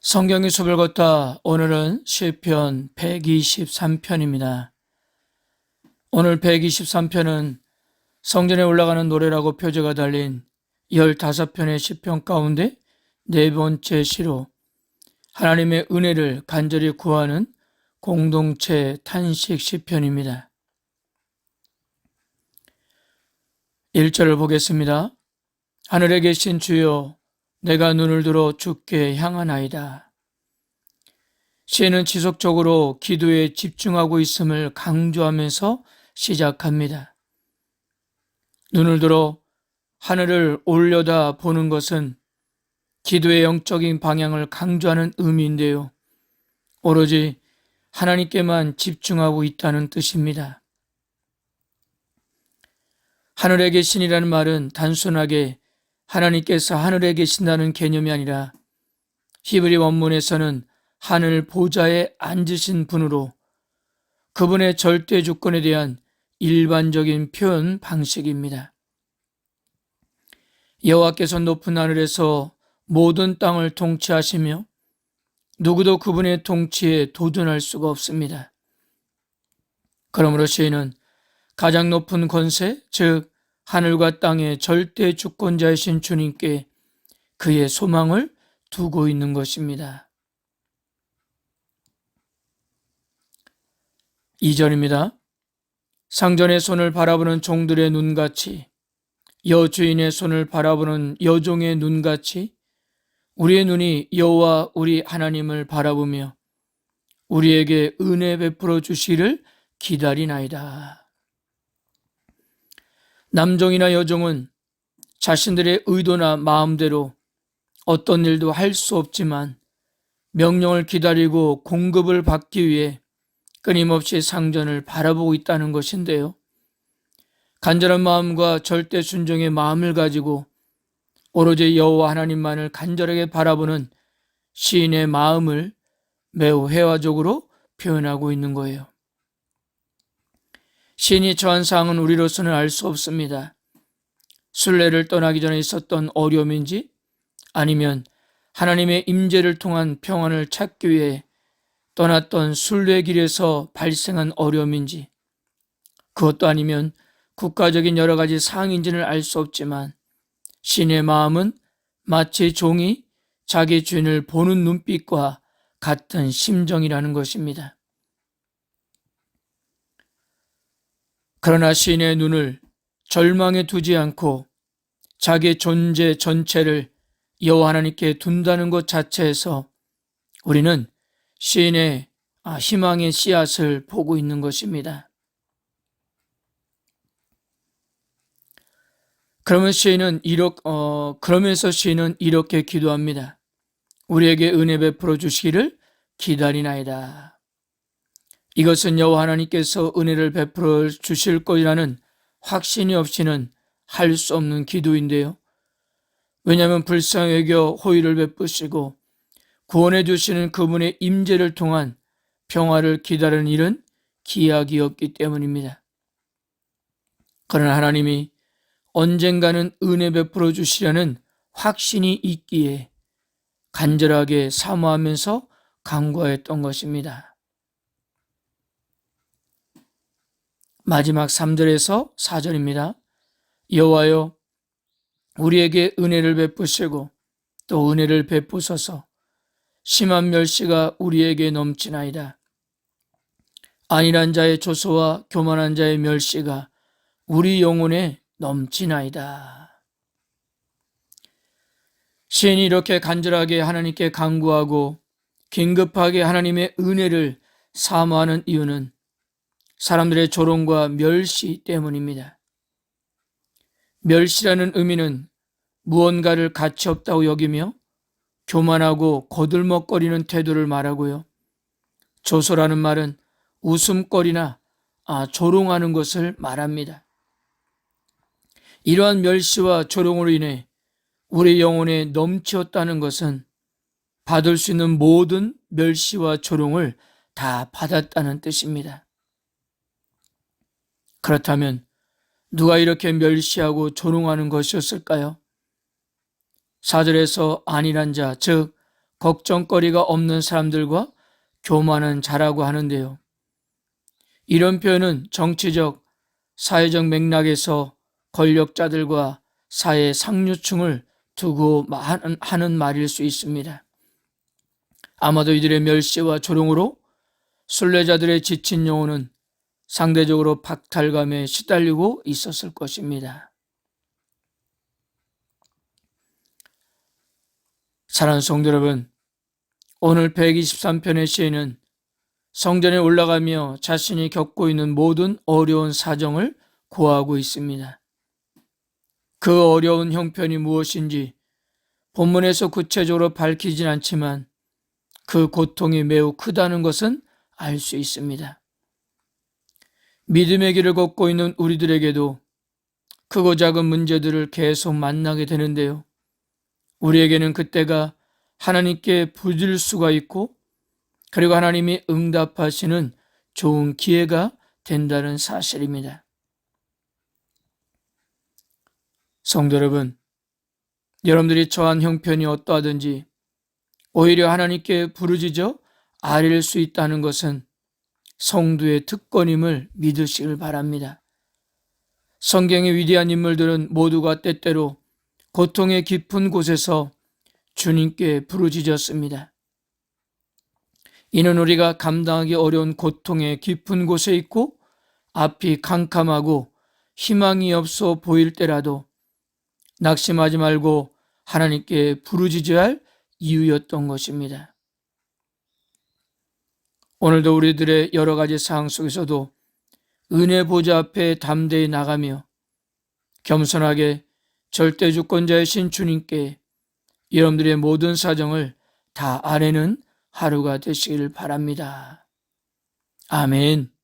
성경의 숲을 걷다. 오늘은 시편 123편입니다. 오늘 123편은 성전에 올라가는 노래라고 표제가 달린 15편의 시편 가운데 네 번째 시로 하나님의 은혜를 간절히 구하는 공동체 탄식 시편입니다. 1절을 보겠습니다. 하늘에 계신 주여, 내가 눈을 들어 주께 향하나이다. 시인은 지속적으로 기도에 집중하고 있음을 강조하면서 시작합니다. 눈을 들어 하늘을 올려다 보는 것은 기도의 영적인 방향을 강조하는 의미인데요. 오로지 하나님께만 집중하고 있다는 뜻입니다. 하늘에 계신이라는 말은 단순하게 하나님께서 하늘에 계신다는 개념이 아니라 히브리 원문에서는 하늘 보좌에 앉으신 분으로 그분의 절대 주권에 대한 일반적인 표현 방식입니다. 여호와께서 높은 하늘에서 모든 땅을 통치하시며 누구도 그분의 통치에 도전할 수가 없습니다. 그러므로 시인은 가장 높은 권세, 즉 하늘과 땅의 절대 주권자이신 주님께 그의 소망을 두고 있는 것입니다. 2절입니다. 상전의 손을 바라보는 종들의 눈같이, 여주인의 손을 바라보는 여종의 눈같이 우리의 눈이 여호와 우리 하나님을 바라보며 우리에게 은혜 베풀어 주시기를 기다리나이다. 남종이나 여종은 자신들의 의도나 마음대로 어떤 일도 할 수 없지만 명령을 기다리고 공급을 받기 위해 끊임없이 상전을 바라보고 있다는 것인데요. 간절한 마음과 절대 순종의 마음을 가지고 오로지 여호와 하나님만을 간절하게 바라보는 시인의 마음을 매우 회화적으로 표현하고 있는 거예요. 시인이 처한 상황은 우리로서는 알 수 없습니다. 순례를 떠나기 전에 있었던 어려움인지 아니면 하나님의 임재를 통한 평안을 찾기 위해 떠났던 순례길에서 발생한 어려움인지, 그것도 아니면 국가적인 여러 가지 상황인지는 알 수 없지만 시인의 마음은 마치 종이 자기 주인을 보는 눈빛과 같은 심정이라는 것입니다. 그러나 시인의 눈을 절망에 두지 않고 자기 존재 전체를 여호와 하나님께 둔다는 것 자체에서 우리는 시인의 희망의 씨앗을 보고 있는 것입니다. 그러면서 시인은 이렇게 기도합니다. 우리에게 은혜 베풀어 주시기를 기다리나이다. 이것은 여호와 하나님께서 은혜를 베풀어 주실 것이라는 확신이 없이는 할 수 없는 기도인데요. 왜냐하면 불쌍히 여겨 호의를 베푸시고 구원해 주시는 그분의 임재를 통한 평화를 기다리는 일은 기약이었기 때문입니다. 그러나 하나님이 언젠가는 은혜 베풀어 주시려는 확신이 있기에 간절하게 사모하면서 간구하였던 것입니다. 마지막 3절에서 4절입니다. 여호와여, 우리에게 은혜를 베푸시고 또 은혜를 베푸소서. 심한 멸시가 우리에게 넘치나이다. 안일한 자의 조소와 교만한 자의 멸시가 우리 영혼에 넘치나이다. 시인이 이렇게 간절하게 하나님께 간구하고 긴급하게 하나님의 은혜를 사모하는 이유는 사람들의 조롱과 멸시 때문입니다. 멸시라는 의미는 무언가를 가치 없다고 여기며 교만하고 거들먹거리는 태도를 말하고요. 조소라는 말은 웃음거리나 조롱하는 것을 말합니다. 이러한 멸시와 조롱으로 인해 우리 영혼에 넘치었다는 것은 받을 수 있는 모든 멸시와 조롱을 다 받았다는 뜻입니다. 그렇다면 누가 이렇게 멸시하고 조롱하는 것이었을까요? 4절에서 안일한 자, 즉 걱정거리가 없는 사람들과 교만한 자라고 하는데요. 이런 표현은 정치적, 사회적 맥락에서 권력자들과 사회 상류층을 두고 하는 말일 수 있습니다. 아마도 이들의 멸시와 조롱으로 순례자들의 지친 영혼은 상대적으로 박탈감에 시달리고 있었을 것입니다. 사랑하는 성도 여러분, 오늘 123편의 시에는 성전에 올라가며 자신이 겪고 있는 모든 어려운 사정을 고하고 있습니다. 그 어려운 형편이 무엇인지 본문에서 구체적으로 밝히진 않지만 그 고통이 매우 크다는 것은 알 수 있습니다. 믿음의 길을 걷고 있는 우리들에게도 크고 작은 문제들을 계속 만나게 되는데요. 우리에게는 그때가 하나님께 부질 수가 있고 그리고 하나님이 응답하시는 좋은 기회가 된다는 사실입니다. 성도 여러분, 여러분들이 처한 형편이 어떠하든지 오히려 하나님께 부르짖어 아뢰일 수 있다는 것은 성도의 특권임을 믿으시길 바랍니다. 성경의 위대한 인물들은 모두가 때때로 고통의 깊은 곳에서 주님께 부르짖었습니다. 이는 우리가 감당하기 어려운 고통의 깊은 곳에 있고 앞이 캄캄하고 희망이 없어 보일 때라도 낙심하지 말고 하나님께 부르짖어야 할 이유였던 것입니다. 오늘도 우리들의 여러 가지 상황 속에서도 은혜 보좌 앞에 담대히 나가며 겸손하게 절대주권자이신 주님께 여러분들의 모든 사정을 다 아뢰는 하루가 되시길 바랍니다. 아멘.